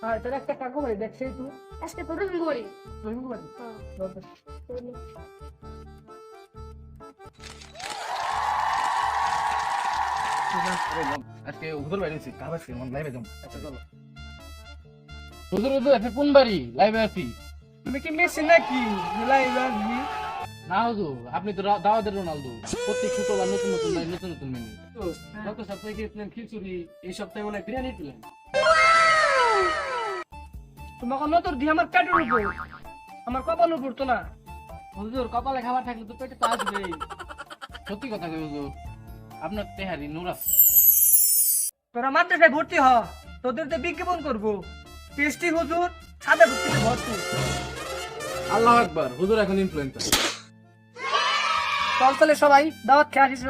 আর তোর একটা কাকু ভাই দেখছেই তুই আজকে তো রুম করি রহিম ভাই আজকে হুজুর বাইরে আছি কাজ আছে মন লাইভে যাম আচ্ছা চলো হুজুর হুজুর আজকে কোন বাড়ি লাইভে আছি তুমি কি মেসি নাকি লাইভ আসবি না হুজুর আপনি তো দাওয়াতের রোনালদো প্রত্যেক শুক্রবার নতুন নতুন লাইভ নতুন নতুন মেনু গত সপ্তাহে খেয়েছিলেন খিচুড়ি, এই সপ্তাহে মনে হয় বিরিয়ানি দিলেন। তোমাকে নতর দিয়ে আমার পেটের উপর আমার কপালের উপর তো না হুজুর কপালে খাবার থাকলে তো পেটে তো আসবেই। সত্যি কথা কই হুজুর আপনার তেহারি নুরাস তোরা মাদ্রাসায় ভর্তি হ তোদের তো বিজ্ঞাপন করবো টেস্টি হুজুর সাদা ভর্তি ভরপুর আল্লাহু আকবার, হুজুর এখন ইনফ্লুয়েন্সার। চল চলে সবাই দাওয়াত খেয়ে আসিস